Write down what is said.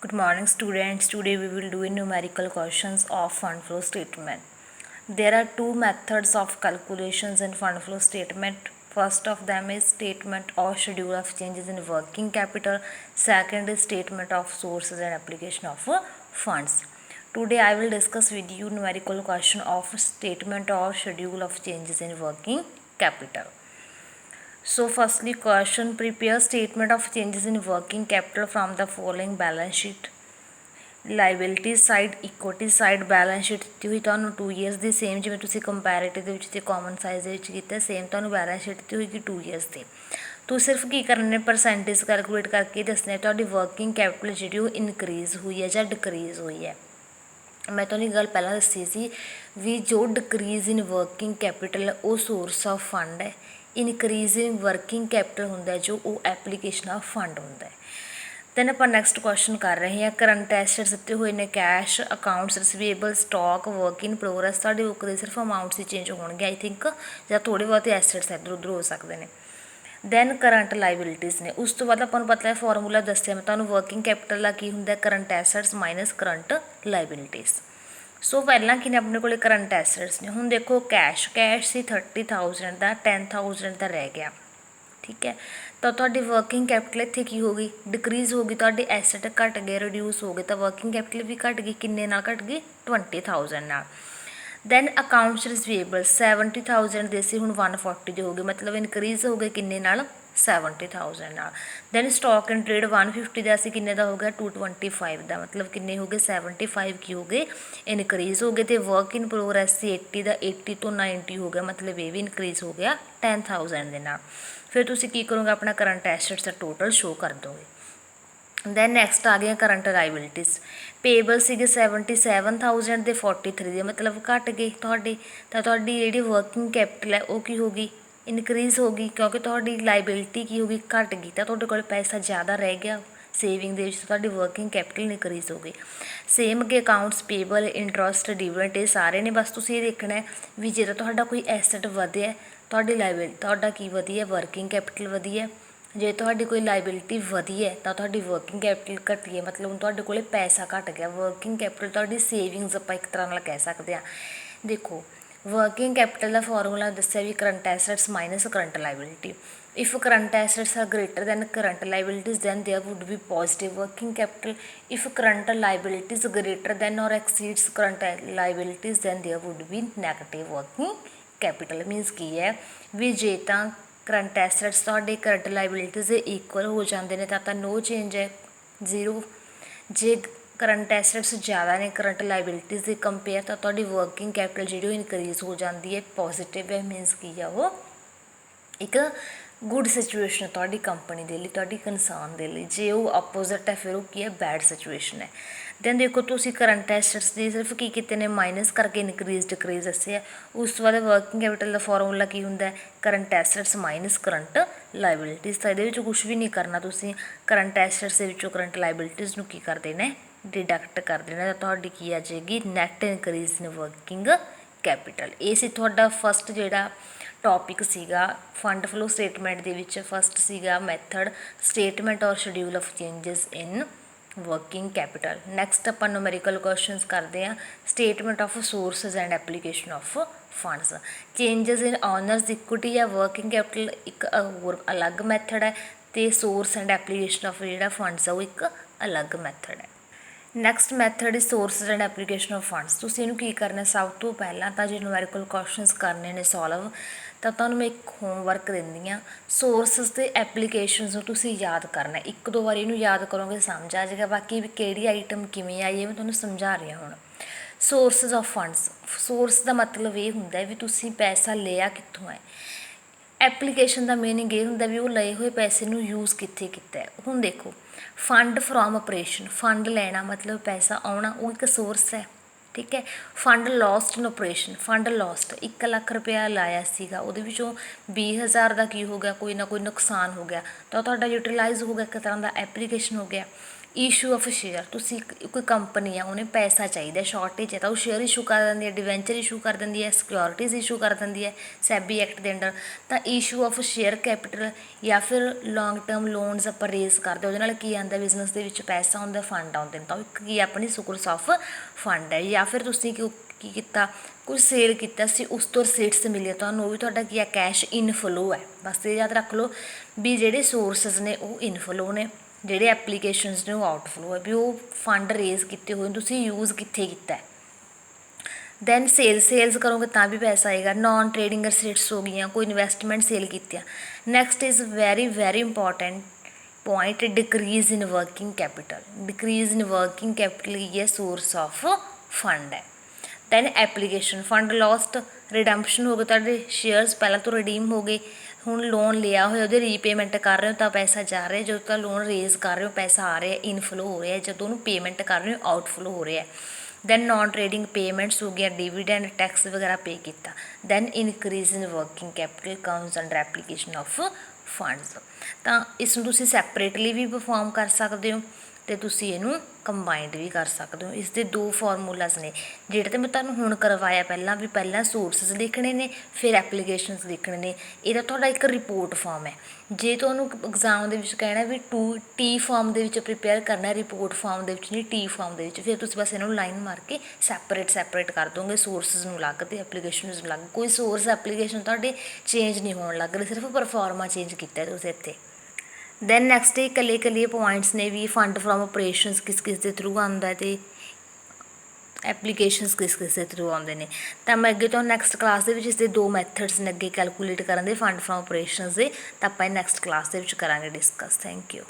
Good morning students. Today we will do numerical questions of fund flow statement. There are two methods of calculations in fund flow statement. First of them is statement or schedule of changes in working capital. Second is statement of sources and application of funds. Today I will discuss with you numerical question of statement or schedule of changes in working capital. So firstly question, prepare statement of changes in working capital from the following balance sheet. Liability side equity side balance sheet ਦਿੱਤੀ ਹੋਈ ਤੁਹਾਨੂੰ 2 years ਦੀ same ਜਿਵੇਂ ਤੁਸੀਂ comparative ਦੇ ਵਿੱਚ ਤੇ common size ਦੇ ਵਿੱਚ ਕੀਤਾ ਸੇਮ ਤੁਹਾਨੂੰ ਬੈਲੈਂਸ ਸ਼ੀਟ ਦਿੱਤੀ ਹੋਏਗੀ 2 ਈਅਰਸ ਦੀ। ਤੁਸੀਂ ਸਿਰਫ ਕੀ ਕਰਨਾ ਨੇ ਪਰਸੈਂਟੇਜ ਕੈਲਕੂਲੇਟ ਕਰਕੇ ਦੱਸਣਾ ਤੁਹਾਡੀ ਵਰਕਿੰਗ ਕੈਪੀਟਲ ਜਿਹੜੀ ਉਹ ਇਨਕਰੀਜ਼ ਹੋਈ ਹੈ ਜਾਂ ਡਿਕਰੀਜ਼ ਹੋਈ ਹੈ। ਮੈਂ ਤੁਹਾਨੂੰ ਇੱਕ ਗੱਲ ਪਹਿਲਾਂ ਦੱਸੀ ਸੀ ਵੀ ਜੋ ਡਿਕਰੀਜ਼ ਇਨ ਵਰਕਿੰਗ ਕੈਪੀਟਲ ਉਹ ਸੋਰਸ ਆਫ ਫੰਡ ਹੈ, ਇਨਕਰੀਜ਼ ਇਨ ਵਰਕਿੰਗ ਕੈਪੀਟਲ ਹੁੰਦਾ ਜੋ ਉਹ ਐਪਲੀਕੇਸ਼ਨ ਆਫ ਫੰਡ ਹੁੰਦਾ ਹੈ। ਦੈਨ ਆਪਾਂ ਨੈਕਸਟ ਕੁਐਸਚਨ ਕਰ ਰਹੇ ਹਾਂ ਕਰੰਟ ਐਸੈਟਸ ਦਿੱਤੇ ਹੋਏ ਨੇ cash, accounts receivable, stock, work ਇਨ ਪ੍ਰੋਗਰੈਸ। ਤੁਹਾਡੇ ਬੁੱਕ ਦੇ ਸਿਰਫ ਅਮਾਊਂਟਸ ਹੀ ਚੇਂਜ ਹੋਣਗੇ ਆਈ ਥਿੰਕ, ਜਾਂ ਥੋੜ੍ਹੇ ਬਹੁਤੇ ਐਸੈਟਸ ਇੱਧਰ ਉੱਧਰ ਹੋ ਸਕਦੇ ਨੇ। ਦੈਨ ਕਰੰਟ ਲਾਇਬਿਲਿਟੀਜ਼ ਨੇ, ਉਸ ਤੋਂ ਬਾਅਦ ਆਪਾਂ ਨੂੰ ਪਤਾ ਹੈ ਫਾਰਮੂਲਾ ਦੱਸਿਆ ਮੈਂ ਤੁਹਾਨੂੰ ਵਰਕਿੰਗ ਕੈਪੀਟਲ ਦਾ ਕੀ ਹੁੰਦਾ current assets minus current liabilities. So ਪਹਿਲਾਂ ਕੀ ਨੇ ਆਪਣੇ ਕੋਲ ਕਰੰਟ ਐਸੈਟਸ ਨੇ। ਹੁਣ ਦੇਖੋ ਕੈਸ਼ ਸੀ 30,000 ਦਾ, 10,000 ਦਾ ਰਹਿ ਗਿਆ, ਠੀਕ ਹੈ। ਤਾਂ ਤੁਹਾਡੀ ਵਰਕਿੰਗ ਕੈਪੀਟਲ ਇੱਥੇ ਕੀ ਹੋ ਗਈ ਡਿਕਰੀਜ਼ ਹੋ ਗਈ, ਤੁਹਾਡੇ ਐਸੈਟ ਘੱਟ ਗਏ, ਰਿਡਿਊਸ ਹੋ ਗਏ, ਤਾਂ ਵਰਕਿੰਗ ਕੈਪੀਟਲ ਵੀ ਘੱਟ ਗਈ। ਕਿੰਨੇ ਨਾਲ ਘੱਟ ਗਈ 20,000 ਨਾਲ। ਦੈਨ ਅਕਾਊਂਟਸ ਰਿਸੀਵੇਬਲ 70,000 ਦੇ ਸੀ ਹੁਣ 140 ਦੇ ਹੋ ਗਏ, ਮਤਲਬ ਇਨਕਰੀਜ਼ ਹੋ ਗਏ ਕਿੰਨੇ ਨਾਲ 70,000 ਨਾਲ। ਦੈਨ ਸਟਾਕ ਐਂਡ ਟ੍ਰੇਡ 150 ਦਾ ਸੀ ਕਿੰਨੇ ਦਾ ਹੋ ਗਿਆ 225 ਦਾ, ਮਤਲਬ ਕਿੰਨੇ ਹੋ ਗਏ 75 ਕੀ ਹੋ ਗਏ ਇਨਕਰੀਜ਼ ਹੋ ਗਏ। ਅਤੇ ਵਰਕ ਇਨ ਪ੍ਰੋਗਰੈਸ ਸੀ 80 ਦਾ, 80 ਤੋਂ 90 ਹੋ ਗਿਆ, ਮਤਲਬ ਇਹ ਵੀ ਇਨਕਰੀਜ਼ ਹੋ ਗਿਆ 10,000 ਦੇ ਨਾਲ। ਫਿਰ ਤੁਸੀਂ ਕੀ ਕਰੋਗੇ ਆਪਣਾ ਕਰੰਟ ਐਸੈਟਸ ਦਾ ਟੋਟਲ ਸ਼ੋਅ ਕਰ ਦੋਗੇ। ਦੈਨ ਨੈਕਸਟ ਆ ਗਿਆ ਕਰੰਟ ਲਾਇਬਿਲਿਟੀਜ਼। ਪੇਬਲ ਸੀਗੇ 77,000 ਦੇ 43 ਦੇ, ਮਤਲਬ ਘੱਟ ਗਏ ਤੁਹਾਡੇ। ਤਾਂ ਤੁਹਾਡੀ ਜਿਹੜੀ ਵਰਕਿੰਗ ਕੈਪੀਟਲ ਹੈ ਉਹ ਕੀ ਹੋ ਗਈ ਇਨਕਰੀਜ਼ ਹੋ ਗਈ, ਕਿਉਂਕਿ ਤੁਹਾਡੀ ਲਾਇਬਿਲਿਟੀ ਕੀ ਹੋ ਗਈ ਘੱਟ ਗਈ, ਤਾਂ ਤੁਹਾਡੇ ਕੋਲ ਪੈਸਾ ਜ਼ਿਆਦਾ ਰਹਿ ਗਿਆ ਸੇਵਿੰਗ ਦੇ ਵਿੱਚ, ਤੁਹਾਡੀ ਵਰਕਿੰਗ ਕੈਪੀਟਲ ਇਨਕਰੀਜ਼ ਹੋ ਗਈ। ਸੇਮ ਅੱਗੇ ਅਕਾਊਂਟਸ ਪੇਬਲ, ਇੰਟਰਸਟ, ਡਿਵੀਡੈਂਡ, ਇਹ ਸਾਰੇ ਨੇ। ਬਸ ਤੁਸੀਂ ਇਹ ਦੇਖਣਾ ਵੀ ਜਦੋਂ ਤੁਹਾਡਾ ਕੋਈ ਐਸੈਟ ਵਧਿਆ ਤੁਹਾਡੀ ਲਾਇਬਿਲਿਟੀ ਤੁਹਾਡਾ ਕੀ ਵਧੀਆ ਵਰਕਿੰਗ ਕੈਪੀਟਲ ਵਧੀਆ। ਜੇ ਤੁਹਾਡੀ ਕੋਈ ਲਾਇਬਿਲਿਟੀ ਵਧੀ ਹੈ ਤਾਂ ਤੁਹਾਡੀ ਵਰਕਿੰਗ ਕੈਪੀਟਲ ਘਟੀ ਹੈ, ਮਤਲਬ ਹੁਣ ਤੁਹਾਡੇ ਕੋਲ ਪੈਸਾ ਘੱਟ ਗਿਆ। ਵਰਕਿੰਗ ਕੈਪੀਟਲ ਤੁਹਾਡੀ ਸੇਵਿੰਗਸ ਆਪਾਂ ਇੱਕ ਤਰ੍ਹਾਂ ਨਾਲ ਕਹਿ ਸਕਦੇ ਹਾਂ। ਦੇਖੋ ਵਰਕਿੰਗ ਕੈਪੀਟਲ ਦਾ ਫਾਰਮੂਲਾ ਦੱਸਿਆ ਵੀ current assets minus current liability. If current assets are greater than current liabilities then there would be positive working capital. If current liabilities greater than or exceeds current liabilities then there would be negative working capital. Means ਕੀ ਹੈ ਵੀ ਜੇ ਤਾਂ current assets ਤੁਹਾਡੇ current liabilities ਦੇ equal ਹੋ ਜਾਂਦੇ ਨੇ ਤਾਂ ਨੋ ਚੇਂਜ ਹੈ, ਜ਼ੀਰੋ। ਜੇ ਕਰੰਟ ਐਸੈਟਸ ਜ਼ਿਆਦਾ ਨੇ ਕਰੰਟ ਲਾਇਬਿਲਿਟੀਜ਼ ਦੇ ਕੰਪੇਅਰ ਤਾਂ ਤੁਹਾਡੀ ਵਰਕਿੰਗ ਕੈਪੀਟਲ ਜਿਹੜੀ ਉਹ ਇਨਕਰੀਜ਼ ਹੋ ਜਾਂਦੀ ਹੈ, ਪੋਜ਼ੀਟਿਵ ਹੈ। ਮੀਨਸ ਕੀ ਆ ਉਹ ਇੱਕ ਗੁੱਡ ਸਿਚੁਏਸ਼ਨ ਹੈ ਤੁਹਾਡੀ ਕੰਪਨੀ ਦੇ ਲਈ, ਤੁਹਾਡੀ ਕੰਸਰਨ ਦੇ ਲਈ। ਜੇ ਉਹ ਅਪੋਜ਼ਿਟ ਹੈ ਫਿਰ ਉਹ ਕੀ ਹੈ ਬੈਡ ਸਿਚੁਏਸ਼ਨ ਹੈ। ਦੈਨ ਦੇਖੋ ਤੁਸੀਂ ਕਰੰਟ ਐਸੈਟਸ ਦੀ ਸਿਰਫ ਕੀ ਕੀਤੇ ਨੇ ਮਾਈਨਸ ਕਰਕੇ ਇਨਕਰੀਜ਼ ਡਿਕਰੀਜ਼ ਦੱਸਿਆ। ਉਸ ਤੋਂ ਬਾਅਦ ਵਰਕਿੰਗ ਕੈਪੀਟਲ ਦਾ ਫਾਰਮੂਲਾ ਕੀ ਹੁੰਦਾ current assets minus current liabilities. ਤਾਂ ਇਹਦੇ ਵਿੱਚ ਕੁਛ ਵੀ ਨਹੀਂ ਕਰਨਾ ਤੁਸੀਂ, ਕਰੰਟ ਐਸੈਟਸ ਦੇ ਵਿੱਚੋਂ ਕਰੰਟ ਲਾਇਬਿਲਿਟੀਜ਼ ਨੂੰ ਕੀ ਕਰ ਦੇਣਾ ਡਿਡਕਟ ਕਰ ਦੇਣਾ, ਤਾਂ ਤੁਹਾਡੀ ਕੀ ਆ ਜਾਏਗੀ net increase in working capital. ਇਹ ਸੀ ਤੁਹਾਡਾ ਫਸਟ ਜਿਹੜਾ ਟੋਪਿਕ ਸੀਗਾ ਫੰਡ ਫਲੋ ਸਟੇਟਮੈਂਟ ਦੇ ਵਿੱਚ। ਫਸਟ ਸੀਗਾ ਮੈਥਡ ਸਟੇਟਮੈਂਟ ਔਰ schedule of changes in working capital. Next ਆਪਾਂ ਨੂਮੈਰੀਕਲ ਕੁਐਸਚਨਸ ਕਰਦੇ ਹਾਂ statement of sources and application of funds. Changes in honours equity ਜਾਂ ਵਰਕਿੰਗ ਕੈਪੀਟਲ ਇੱਕ ਹੋਰ ਅਲੱਗ ਮੈਥਡ ਹੈ, ਅਤੇ ਸੋਰਸ ਐਂਡ ਐਪਲੀਕੇਸ਼ਨ ਆਫ ਜਿਹੜਾ ਫੰਡਸ ਆ ਉਹ ਇੱਕ ਅਲੱਗ ਮੈਥਡ ਹੈ। Next method is sources and application of funds. ਤੁਸੀਂ ਇਹਨੂੰ ਕੀ ਕਰਨਾ ਸਭ ਤੋਂ ਪਹਿਲਾਂ ਤਾਂ ਜੇ ਨੂਮੈਰੀਕਲ ਕੁਐਸਚਨਸ ਕਰਨੇ ਨੇ ਸੋਲਵ ਤਾਂ ਤੁਹਾਨੂੰ ਮੈਂ ਇੱਕ ਹੋਮਵਰਕ ਦਿੰਦੀ ਹਾਂ। ਸੋਰਸਿਸ ਅਤੇ ਐਪਲੀਕੇਸ਼ਨਸ ਨੂੰ ਤੁਸੀਂ ਯਾਦ ਕਰਨਾ, ਇੱਕ ਦੋ ਵਾਰੀ ਇਹਨੂੰ ਯਾਦ ਕਰੋਗੇ ਸਮਝ ਆ ਜਾਏਗਾ। ਬਾਕੀ ਵੀ ਕਿਹੜੀ ਆਈਟਮ ਕਿਵੇਂ ਆਈ ਇਹ ਮੈਂ ਤੁਹਾਨੂੰ ਸਮਝਾ ਰਹੀ ਹਾਂ ਹੁਣ। ਸੋਰਸਿਸ ਆਫ ਫੰਡਸ, ਸੋਰਸ ਦਾ ਮਤਲਬ ਇਹ ਹੁੰਦਾ ਵੀ ਤੁਸੀਂ ਪੈਸਾ ਲਿਆ ਕਿੱਥੋਂ ਹੈ। ਐਪਲੀਕੇਸ਼ਨ ਦਾ ਮੀਨਿੰਗ ਇਹ ਹੁੰਦਾ ਵੀ ਉਹ ਲਏ ਹੋਏ ਪੈਸੇ ਨੂੰ ਯੂਜ਼ ਕਿੱਥੇ ਕੀਤਾ ਹੈ। ਹੁਣ ਦੇਖੋ ਫੰਡ ਫਰੋਮ ਆਪਰੇਸ਼ਨ, ਫੰਡ ਲੈਣਾ ਮਤਲਬ ਪੈਸਾ ਆਉਣਾ, ਉਹ ਇੱਕ ਸੋਰਸ ਹੈ, ਠੀਕ ਹੈ। ਫੰਡ ਲੋਸਟ ਇਨ ਆਪਰੇਸ਼ਨ, ਫੰਡ ਲੋਸਟ 1 ਲੱਖ ਰੁਪਇਆ ਲਾਇਆ ਸੀਗਾ ਉਹਦੇ ਵਿੱਚੋਂ 20,000 ਦਾ ਕੀ ਹੋ ਗਿਆ ਕੋਈ ਨਾ ਕੋਈ ਨੁਕਸਾਨ ਹੋ ਗਿਆ ਤਾਂ ਤੁਹਾਡਾ ਯੂਟੀਲਾਈਜ਼ ਹੋ ਗਿਆ, ਇੱਕ ਤਰ੍ਹਾਂ ਦਾ ਐਪਲੀਕੇਸ਼ਨ ਹੋ ਗਿਆ। ਇਸ਼ੂ ਆਫ ਸ਼ੇਅਰ, ਤੁਸੀਂ ਕੋਈ ਕੰਪਨੀ ਆ ਉਹਨੇ ਪੈਸਾ ਚਾਹੀਦਾ, ਸ਼ਾਰਟੇਜ ਹੈ ਤਾਂ ਉਹ ਸ਼ੇਅਰ ਇਸ਼ੂ ਕਰ ਦਿੰਦੀ ਹੈ, ਡਿਵੈਂਚਰ ਇਸ਼ੂ ਕਰ ਦਿੰਦੀ ਹੈ, ਸਿਕਿਉਰਿਟੀਜ਼ ਇਸ਼ੂ ਕਰ ਦਿੰਦੀ ਹੈ ਸੈਬੀ ਐਕਟ ਦੇ ਅੰਡਰ। ਤਾਂ ਇਸ਼ੂ ਆਫ ਸ਼ੇਅਰ ਕੈਪੀਟਲ ਜਾਂ ਫਿਰ ਲੌਂਗ ਟਰਮ ਲੋਨਸ ਆਪਾਂ ਰੇਜ਼ ਕਰਦੇ, ਉਹਦੇ ਨਾਲ ਕੀ ਆਉਂਦਾ, ਬਿਜ਼ਨਸ ਦੇ ਵਿੱਚ ਪੈਸਾ ਆਉਂਦਾ, ਫੰਡ ਆਉਂਦੇ ਨੇ, ਤਾਂ ਉਹ ਇੱਕ ਕੀ ਆਪਣੀ ਸੋਰਸ ਆਫ ਫੰਡ ਹੈ। ਜਾਂ ਫਿਰ ਤੁਸੀਂ ਕੀ ਕੀਤਾ, ਕੁਝ ਸੇਲ ਕੀਤਾ ਸੀ, ਉਸ ਤੋਂ ਰਸੀਟਸ ਮਿਲੇ ਤੁਹਾਨੂੰ, ਉਹ ਵੀ ਤੁਹਾਡਾ ਕੀ ਹੈ, ਕੈਸ਼ ਇਨਫਲੋ ਹੈ। ਬਸ ਇਹ ਯਾਦ ਰੱਖ ਲਓ ਵੀ ਜਿਹੜੇ ਸੋਰਸਿਸ ਨੇ ਉਹ ਇਨਫਲੋ ਨੇ, ਜਿਹੜੇ ਐਪਲੀਕੇਸ਼ਨਸ ਨੇ ਉਹ ਆਊਟਫਲੋ ਹੈ, ਵੀ ਉਹ ਫੰਡ ਰੇਜ਼ ਕੀਤੇ ਹੋਏ ਤੁਸੀਂ ਯੂਜ਼ ਕਿੱਥੇ ਕੀਤਾ। ਦੈਨ ਸੇਲਸ ਕਰੋਗੇ ਤਾਂ ਵੀ ਪੈਸਾ ਆਏਗਾ। ਨੋਨ ਟ੍ਰੇਡਿੰਗ ਰਸੀਟਸ ਹੋ ਗਈਆਂ, ਕੋਈ ਇਨਵੈਸਟਮੈਂਟ ਸੇਲ ਕੀਤੀ ਆ। Next is very important point, decrease in working capital. Decrease in working capital ਕੀ ਹੈ, ਸੋਰਸ ਆਫ ਫੰਡ ਹੈ। Then application, fund lost, redemption ਹੋ ਗਏ, ਤੁਹਾਡੇ ਸ਼ੇਅਰਸ ਪਹਿਲਾਂ ਤੋਂ ਰਿਡੀਮ ਹੋ ਗਏ, ਹੁਣ ਲੋਨ ਲਿਆ ਹੋਇਆ ਉਹਦੇ ਰੀਪੇਮੈਂਟ ਕਰ ਰਹੇ ਹੋ ਤਾਂ ਪੈਸਾ ਜਾ ਰਿਹਾ, ਜਦੋਂ ਤਾਂ ਲੋਨ ਰੇਜ਼ ਕਰ ਰਹੇ ਹੋ ਪੈਸਾ ਆ ਰਿਹਾ, ਇਨਫਲੋ ਹੋ ਰਿਹਾ, ਜਦੋਂ ਉਹਨੂੰ ਪੇਮੈਂਟ ਕਰ ਰਹੇ ਹੋ ਆਊਟਫਲੋ ਹੋ ਰਿਹਾ। ਦੈਨ ਨੋਨ ਟ੍ਰੇਡਿੰਗ ਪੇਮੈਂਟਸ ਹੋ ਗਈਆਂ, ਡਿਵੀਡੈਂਡ, ਟੈਕਸ ਵਗੈਰਾ ਪੇ ਕੀਤਾ। Then increase in working capital comes under application of funds. ਤਾਂ ਇਸ ਨੂੰ ਤੁਸੀਂ ਸੈਪਰੇਟਲੀ ਵੀ ਪਰਫੋਰਮ ਕਰ ਸਕਦੇ ਹੋ ਅਤੇ ਤੁਸੀਂ ਇਹਨੂੰ ਕੰਬਾਈਨਡ ਵੀ ਕਰ ਸਕਦੇ ਹੋ। ਇਸ ਦੇ ਦੋ ਫਾਰਮੂਲਾਜ਼ ਨੇ, ਜਿਹੜੇ ਤਾਂ ਮੈਂ ਤੁਹਾਨੂੰ ਹੁਣ ਕਰਵਾਇਆ ਪਹਿਲਾਂ, ਵੀ ਪਹਿਲਾਂ ਸੋਰਸਿਸ ਲਿਖਣੇ ਨੇ ਫਿਰ ਐਪਲੀਕੇਸ਼ਨਸ ਲਿਖਣੇ ਨੇ। ਇਹਦਾ ਤੁਹਾਡਾ ਇੱਕ ਰਿਪੋਰਟ ਫਾਰਮ ਹੈ। ਜੇ ਤੁਹਾਨੂੰ ਐਗਜ਼ਾਮ ਦੇ ਵਿੱਚ ਕਹਿਣਾ ਵੀ ਟੀ ਫਾਰਮ ਦੇ ਵਿੱਚ ਪ੍ਰੀਪੇਅਰ ਕਰਨਾ, ਰਿਪੋਰਟ ਫਾਰਮ ਦੇ ਵਿੱਚ ਨਹੀਂ, ਟੀ ਫਾਰਮ ਦੇ ਵਿੱਚ, ਫਿਰ ਤੁਸੀਂ ਬਸ ਇਹਨੂੰ ਲਾਈਨ ਮਾਰ ਕੇ ਸੈਪਰੇਟ ਕਰ ਦੋਗੇ, ਸੋਰਸਿਸ ਨੂੰ ਅਲੱਗ ਅਤੇ ਐਪਲੀਕੇਸ਼ਨਸ ਨੂੰ ਅਲੱਗ। ਕੋਈ ਸੋਰਸ ਐਪਲੀਕੇਸ਼ਨ ਤੁਹਾਡੇ ਚੇਂਜ ਨਹੀਂ ਹੋਣ ਲੱਗ ਰਹੇ, ਸਿਰਫ ਪਰਫਾਰਮਾ ਚੇਂਜ ਕੀਤਾ ਤੁਸੀਂ ਇੱਥੇ। ਦੈਨ ਨੈਕਸਟ ਇਕੱਲੇ ਪੁਆਇੰਟਸ ਨੇ ਵੀ ਫੰਡ ਫਰੋਮ ਆਪਰੇਸ਼ਨਸ ਕਿਸ ਦੇ ਥਰੂ ਆਉਂਦਾ ਅਤੇ ਐਪਲੀਕੇਸ਼ਨਸ ਕਿਸ ਦੇ ਥਰੂ ਆਉਂਦੇ ਨੇ। ਤਾਂ ਮੈਂ ਅੱਗੇ ਤੋਂ ਨੈਕਸਟ ਕਲਾਸ ਦੇ ਵਿੱਚ ਇਸ ਦੇ ਦੋ ਮੈਥਡਸ ਨੇ ਅੱਗੇ ਕੈਲਕੂਲੇਟ ਕਰਨ ਦੇ ਫੰਡ ਫਰੋਮ ਆਪਰੇਸ਼ਨਸ ਦੇ, ਤਾਂ ਆਪਾਂ ਨੈਕਸਟ ਕਲਾਸ ਦੇ ਵਿੱਚ ਕਰਾਂਗੇ ਡਿਸਕਸ। Thank you.